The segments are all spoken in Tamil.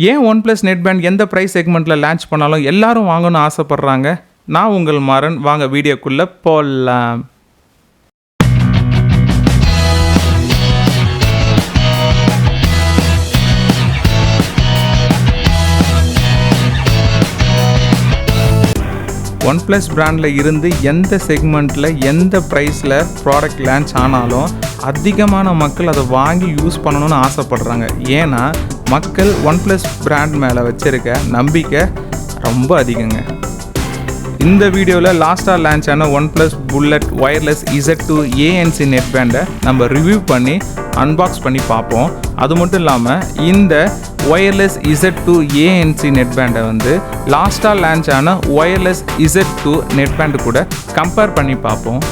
ஏன் OnePlus Neckband எந்த ப்ரைஸ் செக்மெண்ட்டில் லான்ச் பண்ணாலும் எல்லாரும் வாங்கணும்னு ஆசைப்பட்றாங்க? நான் உங்கள் மாறன். வாங்க வீடியோக்குள்ளே போகலாம். OnePlus பிராண்டில் இருந்து எந்த செக்மெண்ட்டில் எந்த ப்ரைஸில் ப்ராடக்ட் லான்ச் ஆனாலும் அதிகமான மக்கள் அதை வாங்கி யூஸ் பண்ணணும்னு ஆசைப்படுறாங்க. ஏன்னா மக்கள் OnePlus பிராண்ட் மேலே வச்சுருக்க நம்பிக்கை ரொம்ப அதிகங்க. இந்த வீடியோவில் லாஸ்ட்டாக லான்ச் ஆன OnePlus bullet wireless Z2 ANC நெட்பேண்டை நம்ம ரிவ்யூ பண்ணி அன்பாக்ஸ் பண்ணி பார்ப்போம். அது மட்டும் இல்லாமல் இந்த ஒயர்லெஸ் Z2 ANC நெட்பேண்டை வந்து லாஸ்ட்டாக லான்ச் ஆன ஒயர்லெஸ் Z2 நெட்பேண்டு கூட கம்பேர் பண்ணி பார்ப்போம்.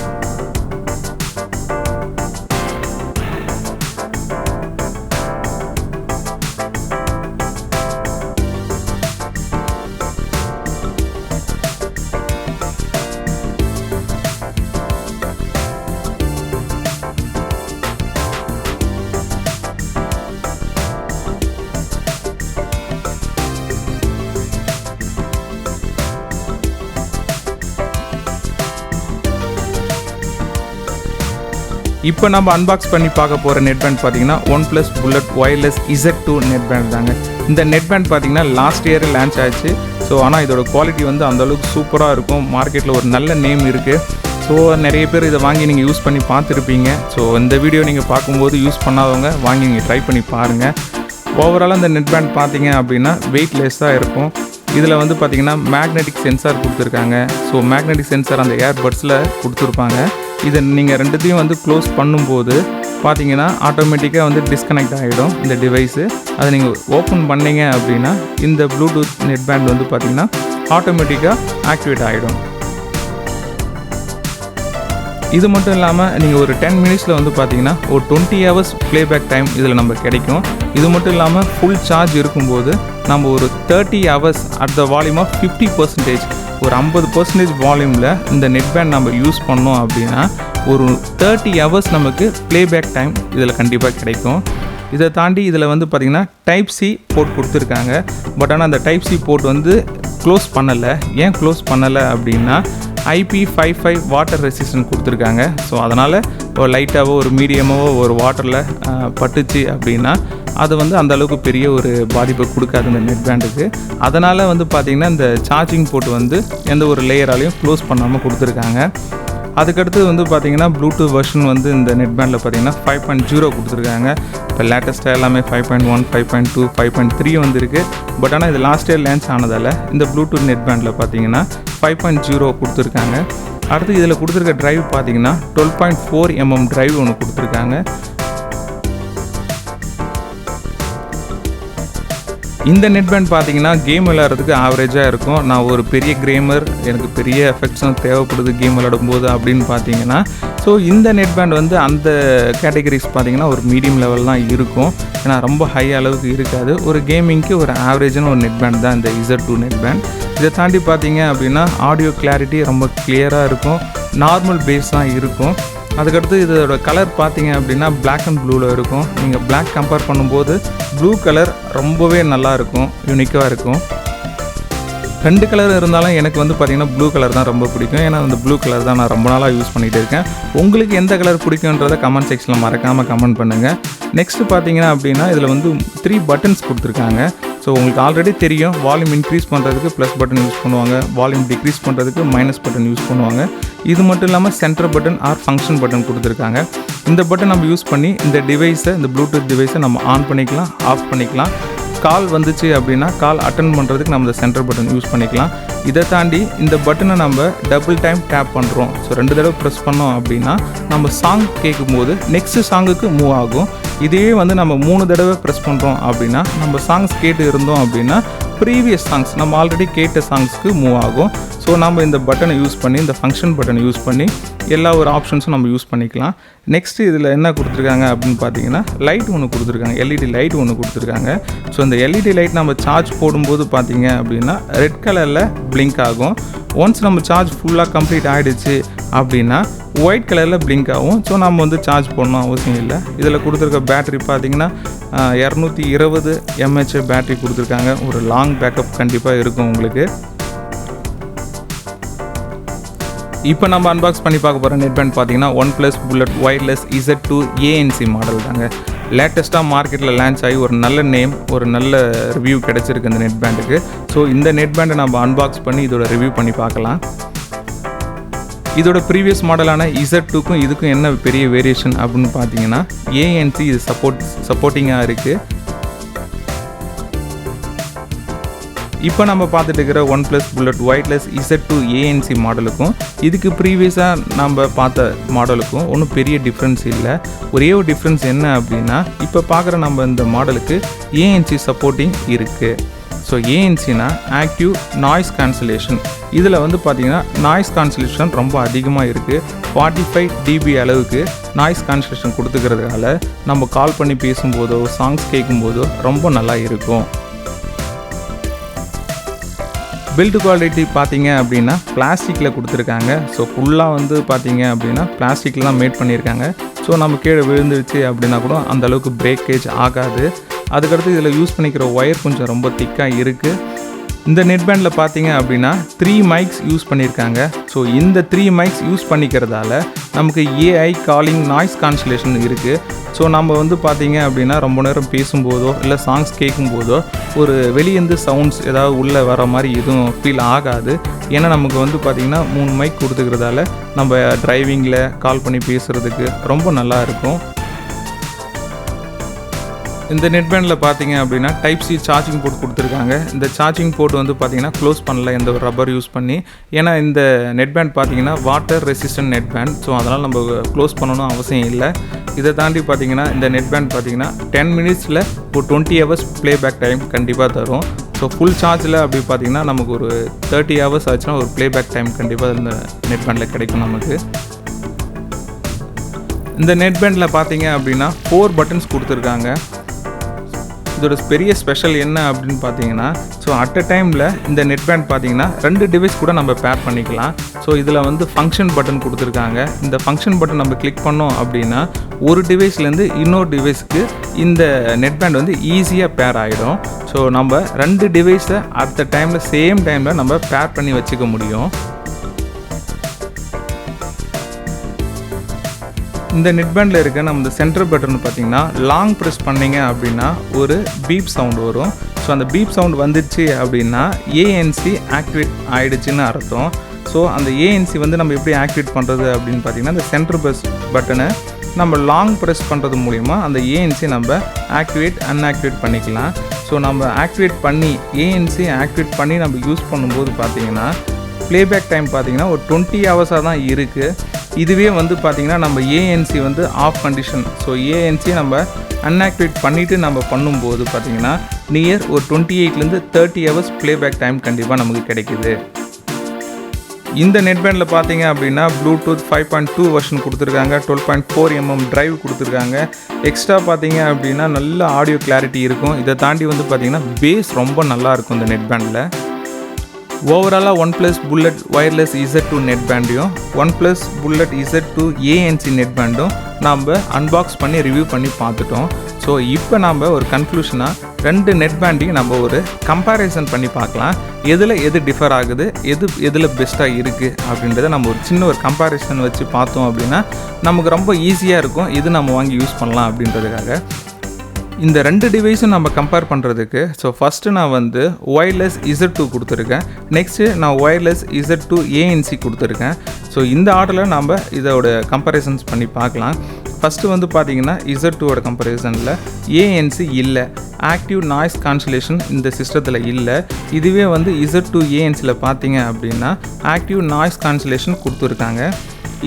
இப்போ நம்ம அன்பாக்ஸ் பண்ணி பார்க்க போகிற நெட்பேண்ட் பார்த்தீங்கன்னா OnePlus புல்லட் ஒயர்லெஸ் Z2 நெட்பேண்ட் தாங்க. இந்த நெட்பேண்ட் பார்த்தீங்கன்னா லாஸ்ட் இயர் லான்ச் ஆச்சு. ஸோ ஆனால் இதோட குவாலிட்டி வந்து அந்தளவுக்கு சூப்பராக இருக்கும். மார்க்கெட்டில் ஒரு நல்ல நேம் இருக்குது. ஸோ நிறைய பேர் இதை வாங்கி நீங்கள் யூஸ் பண்ணி பார்த்துருப்பீங்க. ஸோ இந்த வீடியோ நீங்கள் பார்க்கும்போது யூஸ் பண்ணாதவங்க வாங்கி நீங்கள் ட்ரை பண்ணி பாருங்கள். ஓவராலாக இந்த நெட்பேண்ட் பார்த்தீங்க அப்படின்னா வெயிட்லெஸ்ஸாக இருக்கும். இதில் வந்து பார்த்திங்கன்னா மேக்னெட்டிக் சென்சார் கொடுத்துருக்காங்க. ஸோ மேக்னெட்டிக் சென்சார் அந்த ஏர்பட்ஸில் கொடுத்துருப்பாங்க. இதை நீங்கள் ரெண்டுத்தையும் வந்து க்ளோஸ் பண்ணும்போது பார்த்தீங்கன்னா ஆட்டோமேட்டிக்காக வந்து டிஸ்கனெக்ட் ஆகிடும் இந்த டிவைஸு. அதை நீங்கள் ஓப்பன் பண்ணிங்க அப்படின்னா இந்த ப்ளூடூத் நெட்பேண்ட் வந்து பார்த்திங்கன்னா ஆட்டோமேட்டிக்காக ஆக்டிவேட் ஆகிடும். இது மட்டும் இல்லாமல் நீங்கள் ஒரு 10 மினிட்ஸில் வந்து பார்த்தீங்கன்னா ஒரு 20 ஹவர்ஸ் ப்ளேபேக் டைம் இதில் நம்ம கிடைக்கும். இது மட்டும் இல்லாமல் ஃபுல் சார்ஜ் இருக்கும்போது நம்ம ஒரு 30 hours at the volume of 50%, ஒரு 50% வால்யூமில் இந்த நெட்பேண்ட் நம்ம யூஸ் பண்ணோம் அப்படின்னா ஒரு 30 ஹவர்ஸ் நமக்கு ப்ளேபேக் டைம் இதில் கண்டிப்பாக கிடைக்கும். இதை தாண்டி இதில் வந்து பார்த்திங்கன்னா டைப் சி போர்ட் கொடுத்துருக்காங்க. பட் ஆனால் அந்த டைப் சி போர்ட் வந்து க்ளோஸ் பண்ணலை. ஏன் க்ளோஸ் பண்ணலை அப்படின்னா IP55 வாட்டர் ரெசிஸ்டன்ட் கொடுத்துருக்காங்க. ஸோ அதனால் ஒரு லைட்டாகவோ ஒரு மீடியமாகவோ ஒரு வாட்டரில் பட்டுச்சு அப்படின்னா அது வந்து அந்தளவுக்கு பெரிய ஒரு பாதிப்பை கொடுக்காது இந்த நெட்பேண்டுக்கு. அதனால் வந்து பார்த்திங்கன்னா இந்த சார்ஜிங் போர்ட் வந்து எந்த ஒரு லேயராலையும் க்ளோஸ் பண்ணாமல் கொடுத்துருக்காங்க. அதுக்கடுத்து வந்து பார்த்திங்கன்னா ப்ளூடூத் வெர்ஷன் வந்து இந்த நெட்பேண்டில் பார்த்திங்கன்னா 5.0 கொடுத்துருக்காங்க. இப்போ லேட்டஸ்ட்டாக எல்லாமே 5.1, 5.2, 5.3 வந்துருக்கு. பட் ஆனால் இது லாஸ்ட் இயர் லான்ச் ஆனதால் இந்த ப்ளூடூத் நெட்பேண்டில் பார்த்திங்கன்னா 5.0 கொடுத்துருக்காங்க. அடுத்து இதில் கொடுத்துருக்க ட்ரைவ் பார்த்திங்கன்னா 12.4 mm ட்ரைவ் ஒன்று கொடுத்துருக்காங்க. இந்த நெட்பேண்ட் பார்த்தீங்கன்னா கேம் விளையாடுறதுக்கு ஆவரேஜாக இருக்கும். நான் ஒரு பெரிய கேமர், எனக்கு பெரிய எஃபெக்ட்ஸும் தேவைப்படுது கேம் விளையாடும் போது அப்படின்னு பார்த்தீங்கன்னா ஸோ இந்த நெட்பேண்ட் வந்து அந்த கேட்டகரிஸ் பார்த்தீங்கன்னா ஒரு மீடியம் லெவல் தான் இருக்கும். ஏன்னா ரொம்ப ஹை அளவுக்கு இருக்காது. ஒரு கேமிங்க்கு ஒரு ஆவரேஜான ஒரு நெட்பேண்ட் தான் இந்த Z2 நெட்பேண்ட். இதை தாண்டி பார்த்தீங்க அப்படின்னா ஆடியோ கிளாரிட்டி ரொம்ப கிளியராக இருக்கும். நார்மல் பேஸ் தான் இருக்கும். அதுக்கடுத்து இதோட கலர் பார்த்தீங்க அப்படின்னா பிளாக் அண்ட் ப்ளூவில் இருக்கும். நீங்கள் பிளாக் கம்பேர் பண்ணும்போது ப்ளூ கலர் ரொம்பவே நல்லாயிருக்கும், யூனிக்காக இருக்கும். 2 கலர் இருந்தாலும் எனக்கு வந்து பார்த்திங்கன்னா ப்ளூ கலர் தான் ரொம்ப பிடிக்கும். ஏன்னா அந்த ப்ளூ கலர் தான் நான் ரொம்ப நாளாக யூஸ் பண்ணிகிட்டு இருக்கேன். உங்களுக்கு எந்த கலர் பிடிக்குன்றதை கமெண்ட் செக்ஷனில் மறக்காமல் கமெண்ட் பண்ணுங்கள். நெக்ஸ்ட்டு பார்த்தீங்கன்னா அப்படின்னா இதில் வந்து 3 பட்டன்ஸ் கொடுத்துருக்காங்க. ஸோ உங்களுக்கு ஆல்ரெடி தெரியும், வால்யூம் இன்க்ரீஸ் பண்ணுறதுக்கு ப்ளஸ் பட்டன் யூஸ் பண்ணுவாங்க, வால்யூம் டிக்ரீஸ் பண்ணுறதுக்கு மைனஸ் பட்டன் யூஸ் பண்ணுவாங்க. இது மட்டும் இல்லாமல் centre button or function button கொடுத்துருக்காங்க. இந்த பட்டன் நம்ம யூஸ் பண்ணி இந்த டிவைஸை, இந்த ப்ளூடூத் டிவைஸை நம்ம ஆன் பண்ணிக்கலாம், ஆஃப் பண்ணிக்கலாம். கால் வந்துச்சு அப்படின்னா கால் அட்டன் பண்ணுறதுக்கு நம்ம இந்த சென்டர் பட்டன் யூஸ் பண்ணிக்கலாம். இதை தாண்டி இந்த பட்டனை நம்ம டபுள் டைம் டேப் பண்ணுறோம். ஸோ 2 தடவை ப்ரெஸ் பண்ணோம் அப்படின்னா நம்ம சாங் கேட்கும்போது நெக்ஸ்ட்டு சாங்குக்கு மூவ் ஆகும். இதே வந்து நம்ம 3 தடவை ப்ரெஸ் பண்ணுறோம் அப்படின்னா நம்ம சாங்ஸ் கேட்டு இருந்தோம் அப்படின்னா ப்ரீவியஸ் சாங்ஸ் நம்ம ஆல்ரெடி கேட்ட சாங்ஸ்க்கு மூவ் ஆகும். ஸோ நம்ம இந்த பட்டனை யூஸ் பண்ணி, இந்த ஃபங்க்ஷன் பட்டனை யூஸ் பண்ணி எல்லா ஒரு ஆப்ஷன்ஸும் நம்ம யூஸ் பண்ணிக்கலாம். நெக்ஸ்ட்டு இதில் என்ன கொடுத்துருக்காங்க அப்படின்னு பார்த்தீங்கன்னா லைட் ஒன்று கொடுத்துருக்காங்க, LED லைட் ஒன்று கொடுத்துருக்காங்க. ஸோ இந்த LED லைட் நம்ம சார்ஜ் போடும்போது பார்த்தீங்க அப்படின்னா ரெட் கலரில் பிளிங்க் ஆகும். ஒன்ஸ் நம்ம சார்ஜ் ஃபுல்லாக கம்ப்ளீட் ஆகிடுச்சு அப்படின்னா ஒயிட் கலரில் பிளிங்க் ஆகும். ஸோ நம்ம வந்து சார்ஜ் பண்ணணும் அவசியம் இல்லை. இதில் கொடுத்துருக்க பேட்டரி பார்த்திங்கன்னா 220 mAh பேட்டரி கொடுத்துருக்காங்க. ஒரு லாங் பேக்கப் கண்டிப்பாக இருக்கும் உங்களுக்கு. இப்போ நம்ம அன்பாக்ஸ் பண்ணி பார்க்க போகிற நெட்பேண்ட் பார்த்தீங்கன்னா OnePlus Bullet Wireless Z2 ANC model தாங்க. லேட்டஸ்ட்டாக மார்க்கெட்டில் லான்ச் ஆகி ஒரு நல்ல நேம், ஒரு நல்ல ரிவ்யூ கிடச்சிருக்கு இந்த நெட்பேண்டுக்கு. ஸோ இந்த நெட்பேண்டை நம்ம அன்பாக்ஸ் பண்ணி இதோட ரிவ்யூ பண்ணி பார்க்கலாம். இதோட ப்ரீவியஸ் மாடலான Z2க்கும் இதுக்கும் என்ன பெரிய வேரியேஷன் அப்படின்னு பார்த்தீங்கன்னா ANC இது சப்போர்ட்டிங்காக இருக்குது. இப்போ நம்ம பார்த்துட்டு இருக்கிற OnePlus Bullet Wireless Z2 ANC மாடலுக்கும் இதுக்கு ப்ரீவியஸாக நம்ம பார்த்த மாடலுக்கும் ஒன்றும் பெரிய டிஃப்ரென்ஸ் இல்லை. ஒரே ஒரு டிஃப்ரென்ஸ் என்ன அப்படின்னா இப்போ பார்க்குற நம்ம இந்த மாடலுக்கு ANC சப்போர்ட்டிங் இருக்குது. ஸோ ANCனா ஆக்டிவ் நாய்ஸ் கேன்சலேஷன். இதில் வந்து பார்த்திங்கன்னா நாய்ஸ் கேன்சலேஷன் ரொம்ப அதிகமாக இருக்குது. 45 dB அளவுக்கு நாய்ஸ் கேன்சலேஷன் கொடுத்துக்கிறதுனால நம்ம கால் பண்ணி பேசும்போதோ சாங்ஸ் கேட்கும்போதோ ரொம்ப நல்லா இருக்கும். பில்டு குவாலிட்டி பார்த்தீங்க அப்படின்னா பிளாஸ்டிக்கில் கொடுத்துருக்காங்க. ஸோ ஃபுல்லாக வந்து பார்த்தீங்க அப்படின்னா பிளாஸ்டிக்கில் தான் மேட் பண்ணியிருக்காங்க. ஸோ நம்ம கீழே விழுந்துருச்சு அப்படின்னா கூட அந்தளவுக்கு பிரேக்கேஜ் ஆகாது. அதுக்கடுத்து இதில் யூஸ் பண்ணிக்கிற ஒயர் கொஞ்சம் ரொம்ப திக்காக இருக்குது. இந்த நெட்பேண்டில் பார்த்தீங்க அப்படின்னா 3 மைக்ஸ் யூஸ் பண்ணியிருக்காங்க. ஸோ இந்த 3 மைக்ஸ் யூஸ் பண்ணிக்கிறதால நமக்கு AI காலிங் நாய்ஸ் கான்சலேஷன் இருக்குது. ஸோ நம்ம வந்து பார்த்தீங்க அப்படின்னா ரொம்ப நேரம் பேசும்போதோ இல்லை சாங்ஸ் கேட்கும்போதோ ஒரு வெளியேந்து சவுண்ட்ஸ் ஏதாவது உள்ளே வர மாதிரி எதுவும் ஃபீல் ஆகாது. ஏன்னா நமக்கு வந்து பார்த்திங்கன்னா 3 மைக் கொடுத்துக்கிறதால நம்ம டிரைவிங்கில் கால் பண்ணி பேசுகிறதுக்கு ரொம்ப நல்லா இருக்கும். இந்த நெட்பேண்டில் பார்த்தீங்க அப்படின்னா டைப் C சார்ஜிங் போர்ட் கொடுத்துருக்காங்க. இந்த சார்ஜிங் போர்ட் வந்து பார்த்தீங்கன்னா க்ளோஸ் பண்ணல எந்த ஒரு ரப்பர் யூஸ் பண்ணி. ஏன்னா இந்த நெட்பேண்ட் பார்த்தீங்கன்னா வாட்டர் ரெசிஸ்டன்ட் நெட்பேண்ட். ஸோ அதனால் நம்ம க்ளோஸ் பண்ணணும் அவசியம் இல்லை. இதை தாண்டி பார்த்தீங்கன்னா இந்த நெட்பேண்ட் பார்த்தீங்கன்னா 10 மினிட்ஸில் ஒரு 20 ஹவர்ஸ் ப்ளேபேக் டைம் கண்டிப்பாக தரும். ஸோ ஃபுல் சார்ஜில் அப்படி பார்த்தீங்கன்னா நமக்கு ஒரு 30 ஹவர்ஸ் ஆச்சுன்னா ஒரு ப்ளேபேக் டைம் கண்டிப்பாக இந்த நெட்பேண்டில் கிடைக்கும் நமக்கு. இந்த நெட்பேண்டில் பார்த்தீங்க அப்படின்னா 4 பட்டன்ஸ் கொடுத்துருக்காங்க. இதோட பெரிய ஸ்பெஷல் என்ன அப்படின்னு பார்த்தீங்கன்னா ஸோ அட் அ டைமில் இந்த நெட்பேண்ட் பார்த்தீங்கன்னா 2 டிவைஸ் கூட நம்ம பேர் பண்ணிக்கலாம். ஸோ இதில் வந்து ஃபங்க்ஷன் பட்டன் கொடுத்துருக்காங்க. இந்த ஃபங்க்ஷன் பட்டன் நம்ம கிளிக் பண்ணோம் அப்படின்னா ஒரு டிவைஸ்லேருந்து இன்னொரு டிவைஸ்க்கு இந்த நெட்பேண்ட் வந்து ஈஸியாக பேர் ஆகிடும். ஸோ நம்ம 2 டிவைஸை அட் த டைமில் சேம் டைமில் நம்ம பேர் பண்ணி வச்சுக்க முடியும். இந்த நெட்பேண்டில் இருக்க நம்ம இந்த சென்டர் பட்டன் பார்த்திங்கன்னா லாங் ப்ரெஸ் பண்ணிங்க அப்படின்னா ஒரு பீப் சவுண்ட் வரும். ஸோ அந்த பீப் சவுண்ட் வந்துடுச்சு அப்படின்னா ANC ஆக்டிவேட் ஆகிடுச்சின்னு அர்த்தம். ஸோ அந்த ANC வந்து நம்ம எப்படி ஆக்டிவேட் பண்ணுறது அப்படின்னு பார்த்திங்கன்னா இந்த சென்டர் ப்ரெஸ் பட்டனை நம்ம லாங் ப்ரெஸ் பண்ணுறது மூலிமா அந்த ANC நம்ம ஆக்டிவேட் அன்ஆக்டிவேட் பண்ணிக்கலாம். ஸோ நம்ம ஆக்டிவேட் பண்ணி ANC ஆக்டிவேட் பண்ணி நம்ம யூஸ் பண்ணும்போது பார்த்திங்கன்னா ப்ளேபேக் டைம் பார்த்திங்கன்னா ஒரு 20 ஹவர்ஸாக தான் இருக்குது. இதுவே வந்து பார்த்திங்கன்னா நம்ம ANC வந்து ஆஃப் கண்டிஷன். ஸோ ANC நம்ம அன்ஆக்டிவேட் பண்ணிவிட்டு நம்ம பண்ணும்போது பார்த்திங்கன்னா நியர் ஒரு 28லேருந்து 30 ஹவர்ஸ் ப்ளேபேக் டைம் கண்டிப்பாக நமக்கு கிடைக்குது. இந்த நெட்பேண்டில் பார்த்தீங்க அப்படின்னா ப்ளூடூத் 5.2 வெர்ஷன் கொடுத்துருக்காங்க. 12.4 mm டிரைவ் கொடுத்துருக்காங்க. எக்ஸ்ட்ரா பார்த்தீங்க அப்படின்னா நல்ல ஆடியோ கிளாரிட்டி இருக்கும். இதை தாண்டி வந்து பார்த்திங்கன்னா பேஸ் ரொம்ப நல்லாயிருக்கும் இந்த நெட்பேண்டில். ஓவராலாக OnePlus Bullet Wireless Z2 நெட்பேண்டையும் OnePlus Bullet Z2 ANC நெட்பேண்டும் நாம் அன்பாக்ஸ் பண்ணி ரிவ்யூ பண்ணி பார்த்துட்டோம். ஸோ இப்போ நாம் ஒரு கன்க்ளூஷனாக 2 நெட்பேண்டையும் நம்ம ஒரு கம்பேரிசன் பண்ணி பார்க்கலாம். எது டிஃபர் ஆகுது, எதில் பெஸ்ட்டாக இருக்குது அப்படின்றத நம்ம ஒரு சின்ன ஒரு கம்பேரிசன் வச்சு பார்த்தோம் அப்படின்னா நமக்கு ரொம்ப ஈஸியாக இருக்கும் எது நம்ம வாங்கி யூஸ் பண்ணலாம் அப்படின்றதுக்காக. இந்த 2 டிவைஸும் நம்ம கம்பேர் பண்ணுறதுக்கு ஸோ ஃபஸ்ட்டு நான் வந்து ஒயர்லெஸ் Z2 கொடுத்துருக்கேன். நெக்ஸ்ட்டு நான் ஒயர்லெஸ் Z2 ANC கொடுத்துருக்கேன். ஸோ இந்த ஆர்டரில் நம்ம இதோட கம்பேரிசன்ஸ் பண்ணி பார்க்கலாம். ஃபஸ்ட்டு வந்து பார்த்திங்கன்னா Z2ஓட கம்பேரிசனில் ANC இல்லை, ஆக்டிவ் நாய்ஸ் கான்சலேஷன் இந்த சிஸ்டத்தில் இல்லை. இதுவே வந்து Z2 ANCயில் பார்த்தீங்க அப்படின்னா ஆக்டிவ் நாய்ஸ் கான்சலேஷன் கொடுத்துருக்காங்க.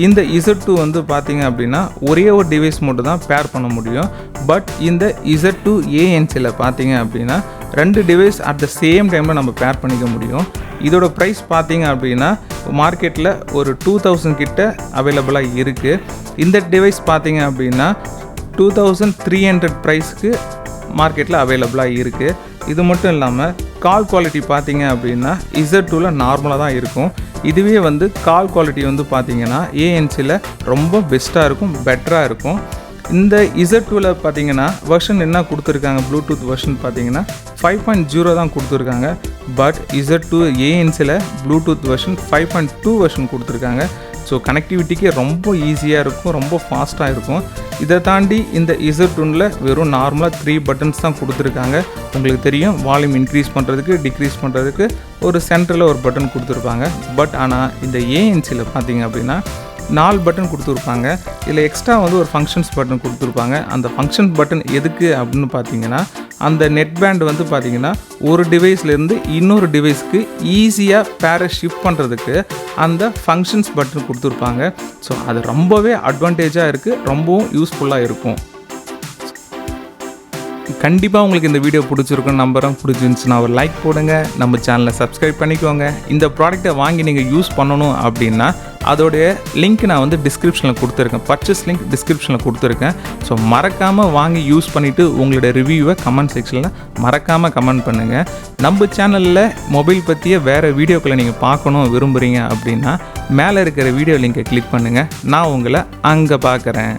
இந்த Z2 வந்து பார்த்திங்க அப்படின்னா ஒரே ஒரு டிவைஸ் மட்டும் தான் பேர் பண்ண முடியும். பட் இந்த Z2 ANCயில் பார்த்திங்க அப்படின்னா 2 டிவைஸ் அட் த சேம் டைமில் நம்ம பேர் பண்ணிக்க முடியும். இதோட ப்ரைஸ் பார்த்திங்க அப்படின்னா மார்க்கெட்டில் ஒரு 2000 கிட்ட அவைலபிளாக இருக்குது. இந்த டிவைஸ் பார்த்திங்க அப்படின்னா 2300 ப்ரைஸ்க்கு மார்க்கெட்டில் அவைலபிளாக இருக்குது. இது மட்டும் இல்லாமல் கால் குவாலிட்டி பார்த்தீங்க அப்படின்னா Z2ல நார்மலாக தான் இருக்கும். இதுவே வந்து கால் குவாலிட்டி வந்து பார்த்தீங்கன்னா ANCல ரொம்ப பெஸ்ட்டாக இருக்கும், பெட்டராக இருக்கும். இந்த Z2ல பார்த்தீங்கன்னா வெர்ஷன் என்ன கொடுத்துருக்காங்க, ப்ளூடூத் வெர்ஷன் பார்த்தீங்கன்னா 5.0 தான் கொடுத்துருக்காங்க. பட் Z2 ANCல ப்ளூடூத் வெர்ஷன் 5.2 வெர்ஷன் கொடுத்துருக்காங்க. ஸோ கனெக்டிவிட்டிக்கு ரொம்ப ஈஸியாக இருக்கும், ரொம்ப ஃபாஸ்ட்டாக இருக்கும். இதை தாண்டி இந்த Z2ல வெறும் நார்மலாக 3 பட்டன்ஸ் தான் கொடுத்துருக்காங்க. உங்களுக்கு தெரியும், வால்யூம் இன்க்ரீஸ் பண்ணுறதுக்கு, டிக்ரீஸ் பண்ணுறதுக்கு ஒரு சென்டரில் ஒரு பட்டன் கொடுத்துருப்பாங்க. பட் ஆனால் இந்த ANCல பார்த்தீங்க அப்படின்னா 4 பட்டன் கொடுத்துருப்பாங்க. இதில் எக்ஸ்ட்ரா வந்து ஒரு ஃபங்க்ஷன்ஸ் பட்டன் கொடுத்துருப்பாங்க. அந்த ஃபங்க்ஷன்ஸ் பட்டன் எதுக்கு அப்படின்னு பார்த்தீங்கன்னா, அந்த நெட்பேண்ட் வந்து பார்த்தீங்கன்னா ஒரு டிவைஸ்லேருந்து இன்னொரு டிவைஸ்க்கு ஈஸியாக பேரை ஷிஃப்ட் பண்ணுறதுக்கு அந்த ஃபங்க்ஷன்ஸ் பட்டன் கொடுத்துருப்பாங்க. ஸோ அது ரொம்பவே அட்வான்டேஜாக இருக்குது, ரொம்பவும் யூஸ்ஃபுல்லாக இருக்கும். கண்டிப்பாக உங்களுக்கு இந்த வீடியோ பிடிச்சிருக்குன்னு நம்புகிறேன். பிடிச்சிருந்துச்சுன்னா ஒரு லைக் போடுங்க, நம்ம சேனலை சப்ஸ்கிரைப் பண்ணிக்கோங்க. இந்த ப்ராடக்ட்டை வாங்கி நீங்கள் யூஸ் பண்ணணும் அப்படின்னா அதோடைய லிங்க் நான் வந்து டிஸ்கிரிப்ஷனில் கொடுத்துருக்கேன், பர்ச்சேஸ் லிங்க் டிஸ்கிரிப்ஷனில் கொடுத்துருக்கேன். ஸோ மறக்காமல் வாங்கி யூஸ் பண்ணிவிட்டு உங்களோட ரிவ்யூவை கமெண்ட் செக்ஷனில் மறக்காமல் கமெண்ட் பண்ணுங்கள். நம்ம சேனலில் மொபைல் பற்றிய வேறு வீடியோக்களை நீங்கள் பார்க்கணும் விரும்புகிறீங்க அப்படின்னா மேலே இருக்கிற வீடியோ லிங்கை கிளிக் பண்ணுங்கள். நான் உங்களை அங்கே பார்க்குறேன்.